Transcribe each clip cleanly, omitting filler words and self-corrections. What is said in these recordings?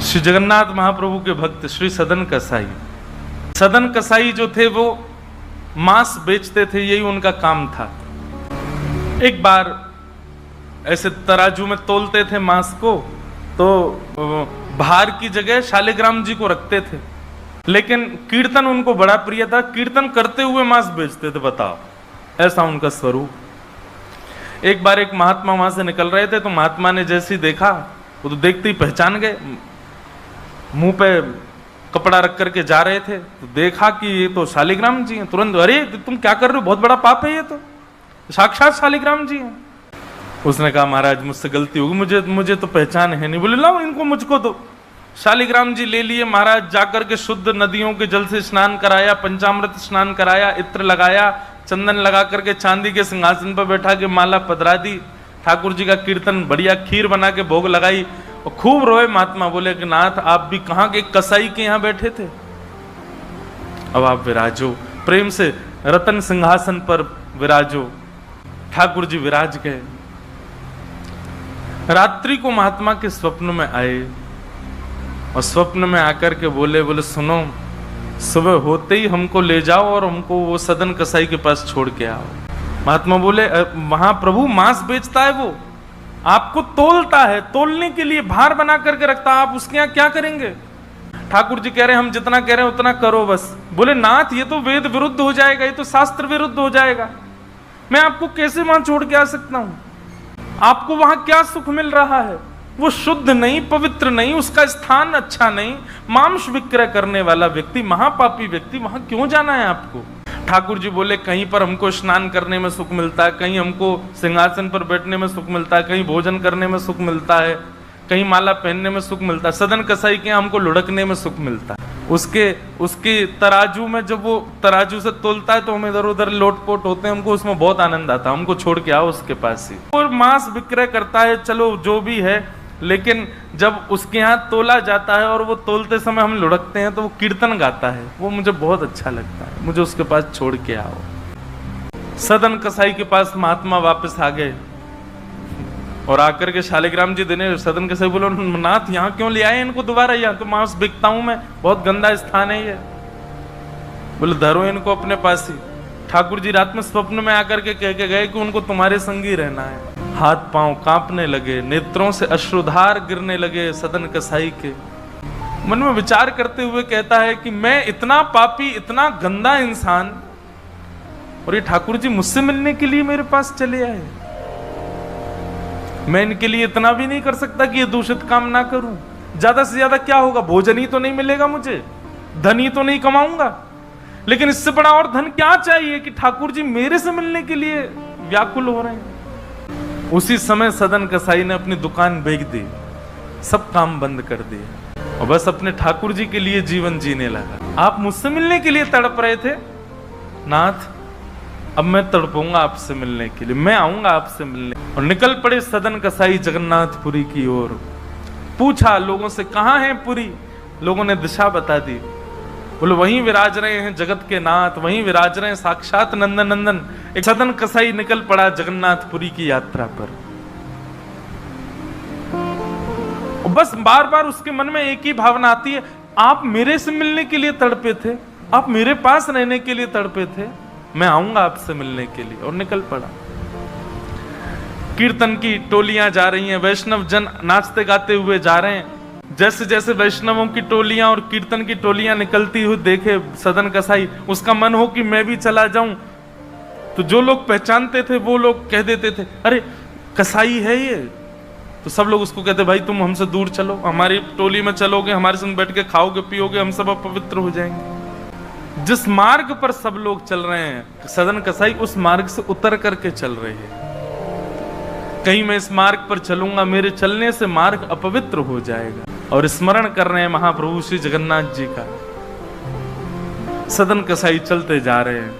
श्री जगन्नाथ महाप्रभु के भक्त श्री सदन कसाई। सदन कसाई जो थे वो मांस बेचते थे, यही उनका काम था। एक बार ऐसे तराजू में तोलते थे मांस को, तो भार की जगह शालिग्राम जी को रखते थे, लेकिन कीर्तन उनको बड़ा प्रिय था। कीर्तन करते हुए मांस बेचते थे, बताओ, ऐसा उनका स्वरूप। एक बार एक महात्मा वहां से निकल रहे थे, तो महात्मा ने जैसे ही देखा, वो तो देखते ही पहचान गए। मुंह पे कपड़ा रख करके जा रहे थे, तो देखा कि ये तो शालिग्राम जी हैं। तुरंत, अरे तुम क्या कर रहे हो, बहुत बड़ा पाप है, ये तो साक्षात शालिग्राम जी हैं। उसने कहा, महाराज मुझसे गलती होगी, मुझे तो पहचान है नहीं। बोले, लाओ इनको मुझको दो। शालिग्राम जी ले लिए महाराज, जाकर के शुद्ध नदियों के जल से स्नान कराया, पंचामृत स्नान कराया, इत्र लगाया, चंदन लगा करके चांदी के सिंहासन पर बैठा के माला पधरा दी। ठाकुर जी का कीर्तन, बढ़िया खीर बना के भोग लगाई, और खूब रोए महात्मा। बोले कि नाथ, आप भी कहाँ के कसाई के यहाँ बैठे थे, अब आप विराजो, प्रेम से रतन सिंहासन पर विराजो। ठाकुर जी विराज गए। रात्रि को महात्मा के स्वप्न में आए, और स्वप्न में आकर के बोले सुनो, सुबह होते ही हमको ले जाओ और हमको वो सदन कसाई के पास छोड़ के आओ। महात्मा बोले, वहां प्रभु मांस बेचता है, वो आपको तोलता है, तोलने के लिए भार बना करके रखता है, आप उसके यहाँ क्या करेंगे? ठाकुर जी कह रहे हैं, हम जितना कह रहे हैं उतना करो बस। बोले, नाथ ये तो वेद विरुद्ध हो जाएगा, ये तो शास्त्र विरुद्ध हो जाएगा, मैं आपको कैसे वहां छोड़ के आ सकता हूं? आपको वहां क्या सुख मिल रहा है? वो शुद्ध नहीं, पवित्र नहीं, उसका स्थान अच्छा नहीं, मांस विक्रय करने वाला व्यक्ति, महापापी व्यक्ति, वहां क्यों जाना है आपको? ठाकुर जी बोले, कहीं पर हमको स्नान करने में सुख मिलता है, कहीं हमको सिंहासन पर बैठने में सुख मिलता है, कहीं भोजन करने में सुख मिलता है, कहीं माला पहनने में सुख मिलता है। सदन कसाई के हमको लुढ़कने में सुख मिलता है। उसके तराजू में जब वो तराजू से तोलता है तो हम इधर उधर लोटपोट होते हैं, हमको उसमें बहुत आनंद आता है। हमको छोड़ के आओ उसके पास ही। और मांस विक्रय करता है, चलो जो भी है, लेकिन जब उसके यहाँ तोला जाता है और वो तोलते समय हम लुढ़कते हैं तो वो कीर्तन गाता है, वो मुझे बहुत अच्छा लगता है, मुझे उसके पास छोड़ के आओ। सदन कसाई के पास महात्मा वापस आ गए, और आकर के शालिग्राम जी देने। सदन कसाई बोलो, नाथ यहाँ क्यों ले आए इनको दोबारा, यहाँ तो मांस बिकता हूं मैं, बहुत गंदा स्थान है ये। बोले, धरो इनको अपने पास ही। ठाकुर जी रात में स्वप्न में आकर के कह के गए कि उनको तुम्हारे संग ही रहना है। हाथ पांव कांपने लगे, नेत्रों से अश्रुधार गिरने लगे सदन कसाई के। मन में विचार करते हुए कहता है कि मैं इतना पापी, इतना गंदा इंसान, और ये ठाकुर जी मुझसे मिलने के लिए मेरे पास चले आए। मैं इनके लिए इतना भी नहीं कर सकता कि ये दूषित काम ना करूं। ज्यादा से ज्यादा क्या होगा, भोजन ही तो नहीं मिलेगा मुझे, धन ही तो नहीं कमाऊंगा, लेकिन इससे बड़ा और धन क्या चाहिए कि ठाकुर जी मेरे से मिलने के लिए व्याकुल हो रहे हैं। उसी समय सदन कसाई ने अपनी दुकान बेच दी, सब काम बंद कर दिए, और बस अपने ठाकुर जी के लिए जीवन जीने लगा। आप मुझसे मिलने के लिए तड़प रहे थे नाथ, अब मैं तड़पूंगा आपसे मिलने के लिए, मैं आऊंगा आपसे मिलने। और निकल पड़े सदन कसाई जगन्नाथपुरी की ओर। पूछा लोगों से, कहाँ है पुरी? लोगों ने दिशा बता दी। बोले, वहीं विराज रहे हैं जगत के नाथ, वहीं विराज रहे हैं साक्षात नंदन नंदन। एक सदन कसाई निकल पड़ा जगन्नाथपुरी की यात्रा पर। बस बार बार उसके मन में एक ही भावना आती है, आप मेरे से मिलने के लिए तड़पे थे, आप मेरे पास रहने के लिए तड़पे थे, मैं आऊंगा आपसे मिलने के लिए। और निकल पड़ा। कीर्तन की टोलियां जा रही हैं, वैष्णव जन नाचते गाते हुए जा रहे हैं। जैसे जैसे वैष्णवों की टोलियां और कीर्तन की टोलियां निकलती हुई देखे सदन कसाई, उसका मन हो कि मैं भी चला जाऊं। तो जो लोग पहचानते थे वो लोग कह देते थे, अरे कसाई है ये। तो सब लोग उसको कहते, भाई तुम हमसे दूर चलो, हमारी टोली में चलोगे, हमारे संग बैठ के खाओगे पियोगे, हम सब अपवित्र हो जाएंगे। जिस मार्ग पर सब लोग चल रहे हैं, सदन कसाई उस मार्ग से उतर करके चल रहे हैं। कहीं मैं इस मार्ग पर चलूंगा, मेरे चलने से मार्ग अपवित्र हो जाएगा। और स्मरण कर रहे हैं महाप्रभु श्री जगन्नाथ जी का। सदन कसाई चलते जा रहे हैं,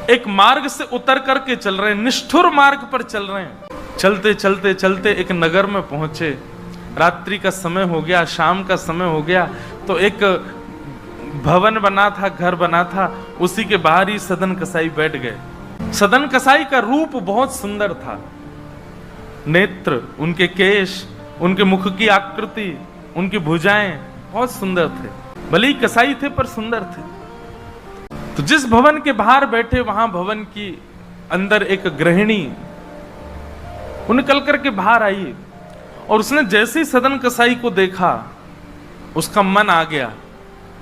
एक मार्ग से उतर करके चल रहे हैं, निष्ठुर मार्ग पर चल रहे हैं। चलते चलते चलते एक नगर में पहुंचे। रात्रि का समय हो गया, शाम का समय हो गया। तो एक भवन बना था, घर बना था, उसी के बाहर ही सदन कसाई बैठ गए। सदन कसाई का रूप बहुत सुंदर था। नेत्र, उनके केश, उनके मुख की आकृति, उनकी भुजाएं बहुत सुंदर थे, भले ही कसाई थे पर सुंदर थे। तो जिस भवन के बाहर बैठे वहां भवन की अंदर एक गृहिणी वो निकल करके बाहर आई और उसने जैसे ही सदन कसाई को देखा उसका मन आ गया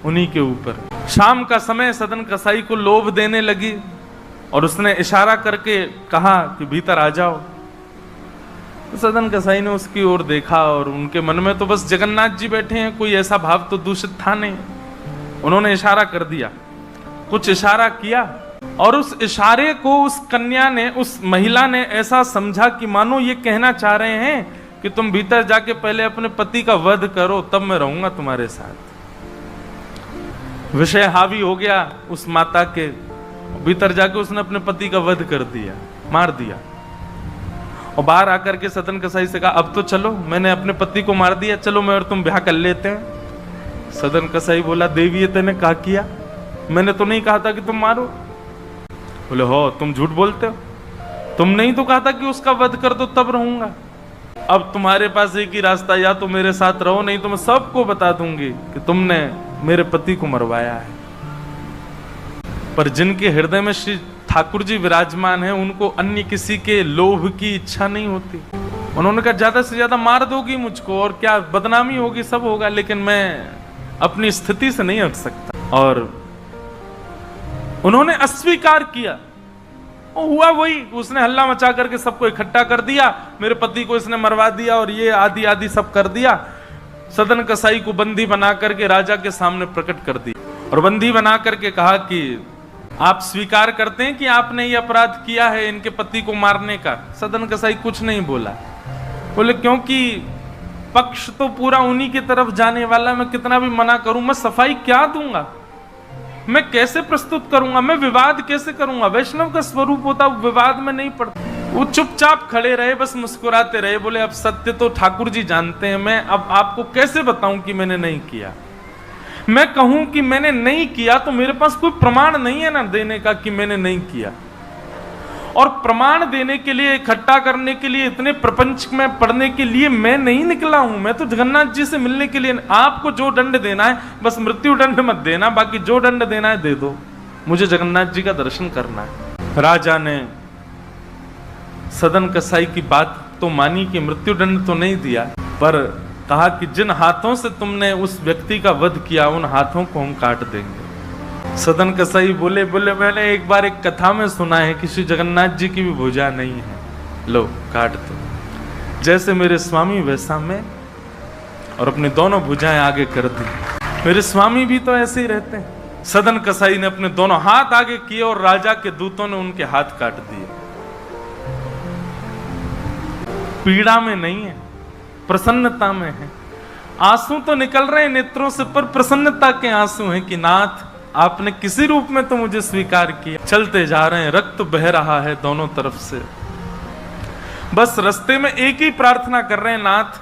उन्हीं के ऊपर। शाम का समय सदन कसाई को लोभ देने लगी और उसने इशारा करके कहा कि भीतर आ जाओ। तो सदन कसाई ने उसकी ओर देखा और उनके मन में तो बस जगन्नाथ जी बैठे हैं, कोई ऐसा भाव तो दूषित था नहीं। उन्होंने इशारा कर दिया, कुछ इशारा किया और उस इशारे को उस कन्या ने, उस महिला ने ऐसा समझा कि मानो ये कहना चाह रहे हैं कि तुम भीतर जाके पहले अपने पति का वध करो, तब मैं रहूंगा तुम्हारे साथ। विषय हावी हो गया उस माता के, भीतर जाके उसने अपने पति का वध कर दिया, मार दिया। और बाहर आकर के सदन कसाई से कहा, अब तो चलो, मैंने अपने पति को मार दिया, चलो मैं और तुम ब्याह कर लेते हैं। सदन कसाई बोला, देवी ये तेने कहा किया, मैंने तो नहीं कहा था कि तुम मारो। बोले, हो तुम झूठ बोलते हो, तुमने ही तो कहा था कि उसका वध कर दो तब रहूंगा। अब तुम्हारे पास एक ही रास्ता, या तो मेरे साथ रहो, नहीं तो मैं सबको बता दूंगी कि तुमने मेरे पति को मरवाया है। पर जिनके हृदय में श्री ठाकुर जी विराजमान है, उनको अन्य किसी के लोभ की इच्छा नहीं होती। उन्होंने कहा, ज्यादा से ज्यादा मार दोगी मुझको और क्या, बदनामी होगी, सब होगा, लेकिन मैं अपनी स्थिति से नहीं हट सकता। और उन्होंने अस्वीकार किया। और हुआ वही, उसने हल्ला मचा करके सबको इकट्ठा कर दिया, मेरे पति को इसने मरवा दिया और ये आदि आदि सब कर दिया। सदन कसाई को बंदी बना करके राजा के सामने प्रकट कर दिया और बंदी बना करके कहा कि आप स्वीकार करते हैं कि आपने ये अपराध किया है इनके पति को मारने का। सदन कसाई कुछ नहीं बोला। बोले, क्योंकि पक्ष तो पूरा उन्हीं की तरफ जाने वाला, मैं कितना भी मना करूं, मैं सफाई क्या दूंगा, मैं कैसे प्रस्तुत करूंगा, मैं विवाद कैसे करूंगा। वैष्णव का स्वरूप होता विवाद में नहीं पड़ता। वो चुपचाप खड़े रहे, बस मुस्कुराते रहे। बोले, अब सत्य तो ठाकुर जी जानते हैं, मैं अब आपको कैसे बताऊं कि मैंने नहीं किया। मैं कहूं कि मैंने नहीं किया तो मेरे पास कोई प्रमाण नहीं है ना देने का कि मैंने नहीं किया। और प्रमाण देने के लिए, इकट्ठा करने के लिए, इतने प्रपंच में पढ़ने के लिए मैं नहीं निकला हूं। मैं तो जगन्नाथ जी से मिलने के लिए। आपको जो दंड देना है बस मृत्यु दंड मत देना, बाकी जो दंड देना है दे दो, मुझे जगन्नाथ जी का दर्शन करना है। राजा ने सदन कसाई की बात तो मानी कि मृत्यु दंड तो नहीं दिया, पर कहा कि जिन हाथों से तुमने उस व्यक्ति का वध किया उन हाथों को हम काट देंगे। सदन कसाई बोले, मैंने एक बार एक कथा में सुना है कि श्री जगन्नाथ जी की भी भुजा नहीं है, लो काट दो। जैसे मेरे स्वामी वैसा मैं, और अपनी दोनों भुजाएं आगे कर दी। मेरे स्वामी भी तो ऐसे ही रहते हैं। सदन कसाई ने अपने दोनों हाथ आगे किए और राजा के दूतों ने उनके हाथ काट दिए। पीड़ा में नहीं है, प्रसन्नता में है। आंसू तो निकल रहे हैं नेत्रों से, पर प्रसन्नता के आंसू हैं कि नाथ आपने किसी रूप में तो मुझे स्वीकार किया। चलते जा रहे हैं, रक्त बह रहा है दोनों तरफ से। बस रास्ते में एक ही प्रार्थना कर रहे हैं, नाथ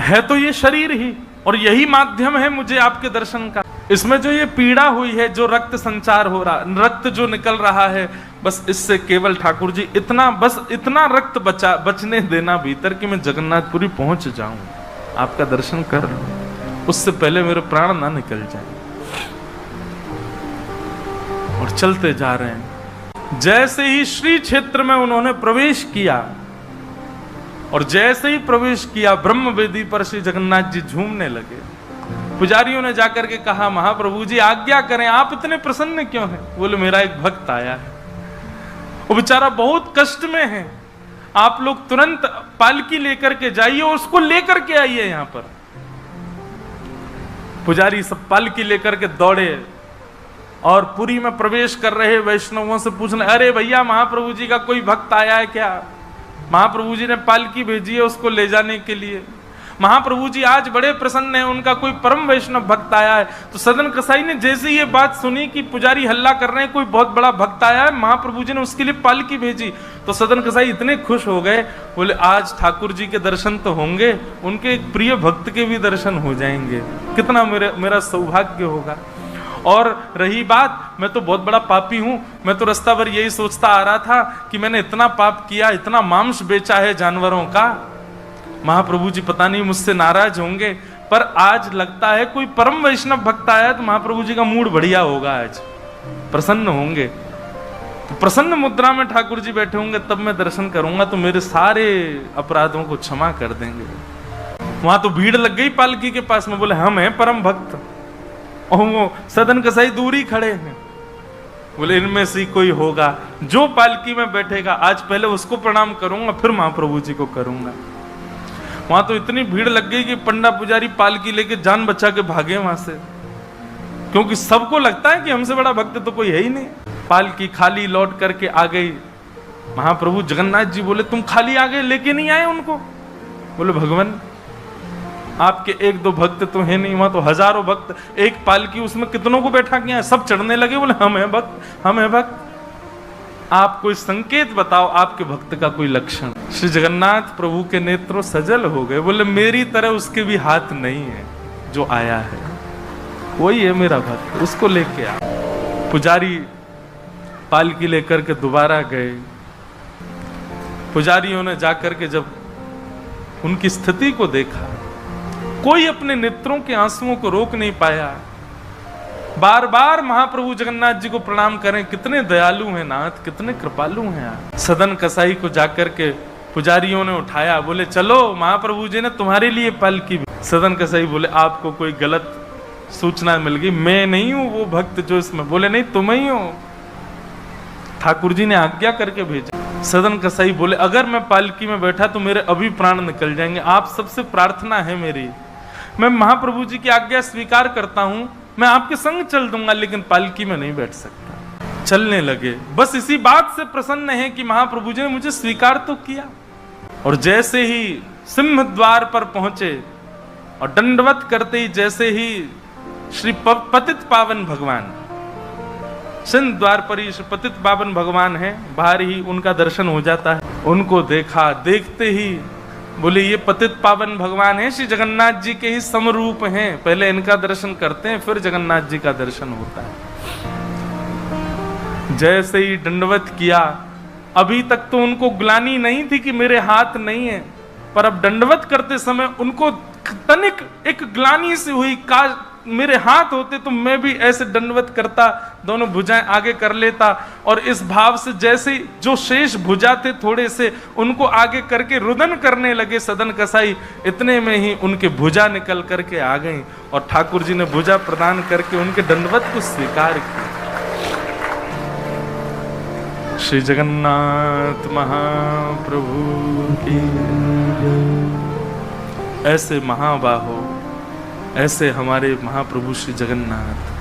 है तो ये शरीर ही और यही माध्यम है मुझे आपके दर्शन का। इसमें जो ये पीड़ा हुई है, जो रक्त संचार हो रहा, रक्त जो निकल रहा है, बस इससे केवल ठाकुर जी इतना रक्त बचने देना भीतर कि मैं जगन्नाथपुरी पहुंच जाऊं, आपका दर्शन कर लूं, उससे पहले मेरे प्राण ना निकल जाए। और चलते जा रहे हैं। जैसे ही श्री क्षेत्र में उन्होंने प्रवेश किया और जैसे ही प्रवेश किया, ब्रह्म वेदी पर श्री जगन्नाथ जी झूमने लगे। पुजारियों ने जाकर के कहा, महाप्रभु जी आज्ञा करें, आप इतने प्रसन्न क्यों हैं? बोले, मेरा एक भक्त आया है, वो बेचारा बहुत कष्ट में है, आप लोग तुरंत पालकी लेकर के जाइए और उसको लेकर के आइए यहां पर। पुजारी सब पालकी लेकर के दौड़े और पुरी में प्रवेश कर रहे वैष्णवों से पूछने, अरे भैया महाप्रभु जी का कोई भक्त आया है क्या? महाप्रभु जी ने पालकी भेजी है उसको ले जाने के लिए। महाप्रभु जी आज बड़े प्रसन्न हैं, उनका कोई परम वैष्णव भक्त आया है। तो सदन कसाई ने जैसे ये बात सुनी कि पुजारी हल्ला कर रहे हैं, कोई बहुत बड़ा भक्त आया है, महाप्रभु जी ने उसके लिए पालकी भेजी, तो सदन कसाई इतने खुश हो गए। बोले, आज ठाकुर जी के दर्शन तो होंगे, उनके एक प्रिय भक्त के भी दर्शन हो जाएंगे, कितना मेरा सौभाग्य होगा। और रही बात, मैं तो बहुत बड़ा पापी हूं, मैं तो रास्ता भर यही सोचता आ रहा था कि मैंने इतना पाप किया, इतना मांस बेचा है जानवरों का, महाप्रभु जी पता नहीं मुझसे नाराज होंगे, पर आज लगता है कोई परम वैष्णव भक्त आया तो महाप्रभु जी का मूड बढ़िया होगा, आज प्रसन्न होंगे। तो प्रसन्न मुद्रा में ठाकुर जी बैठे होंगे, तब मैं दर्शन करूंगा तो मेरे सारे अपराधों को क्षमा कर देंगे। वहां तो भीड़ लग गई पालकी के पास में, बोले हम हैं परम भक्त, और वो सदन कसाई दूर ही खड़े हैं। बोले इनमें से कोई होगा जो पालकी में बैठेगा, आज पहले उसको प्रणाम करूंगा फिर महाप्रभु जी को करूंगा। वहां तो इतनी भीड़ लग गई कि पंडा पुजारी पालकी लेके जान बचा के भागे वहां से, क्योंकि सबको लगता है कि हमसे बड़ा भक्त तो कोई है ही नहीं। पालकी खाली लौट करके आ गई। महाप्रभु जगन्नाथ जी बोले तुम खाली आ गए, लेके नहीं आए उनको? बोले भगवान आपके एक दो भक्त तो है नहीं, वहां तो हजारों भक्त, एक पालकी उसमें कितनों को बैठा किया, सब चढ़ने लगे। बोले हम है भक्त, हम है भक्त। आप कोई संकेत बताओ, आपके भक्त का कोई लक्षण। श्री जगन्नाथ प्रभु के नेत्रों सजल हो गए। बोले मेरी तरह उसके भी हाथ नहीं है जो आया है, वही है मेरा भक्त, उसको लेके आ। पुजारी पालकी लेकर के दोबारा गए। पुजारियों ने जाकर के जब उनकी स्थिति को देखा, कोई अपने नेत्रों के आंसुओं को रोक नहीं पाया। बार बार महाप्रभु जगन्नाथ जी को प्रणाम करें, कितने दयालु हैं नाथ, कितने कृपालु हैं आप। सदन कसाई को जाकर के पुजारियों ने उठाया, बोले चलो महाप्रभु जी ने तुम्हारे लिए पालकी। सदन कसाई बोले आपको कोई गलत सूचना मिल गई, मैं नहीं हूं वो भक्त जो इसमें। बोले नहीं तुम ही हो, ठाकुर जी ने आज्ञा करके भेजा। सदन कसाई बोले अगर मैं पालकी में बैठा तो मेरे अभी प्राण निकल जाएंगे, आप सबसे प्रार्थना है मेरी, मैं महाप्रभु जी की आज्ञा स्वीकार करता हूं, मैं आपके संग चल दूंगा, लेकिन पालकी में नहीं बैठ सकता। चलने लगे। बस इसी बात से प्रसन्न है कि महाप्रभु जी ने मुझे स्वीकार तो किया। और जैसे ही सिंह द्वार पर पहुंचे और दंडवत करते ही जैसे ही श्री पतित पावन भगवान, सिंह द्वार पर ही श्री पतित पावन भगवान है, बाहर ही उनका दर्शन हो जाता है। उनको देखा, देखते ही बोले ये पतित पावन भगवान है, श्री जगन्नाथ जी के ही समरूप हैं, पहले इनका दर्शन करते हैं फिर जगन्नाथ जी का दर्शन होता है। जैसे ही दंडवत किया, अभी तक तो उनको ग्लानि नहीं थी कि मेरे हाथ नहीं है, पर अब दंडवत करते समय उनको तनिक एक ग्लानि सी हुई, काश मेरे हाथ होते तो मैं भी ऐसे दंडवत करता, दोनों भुजाएं आगे कर लेता। और इस भाव से जैसे जो शेष भुजा थे थोड़े से उनको आगे करके रुदन करने लगे सदन कसाई, इतने में ही उनके भुजा निकल करके आ गई और ठाकुर जी ने भुजा प्रदान करके उनके दंडवत को स्वीकार किया। श्री जगन्नाथ महाप्रभु की। ऐसे महाबाहो, ऐसे हमारे महाप्रभु श्री जगन्नाथ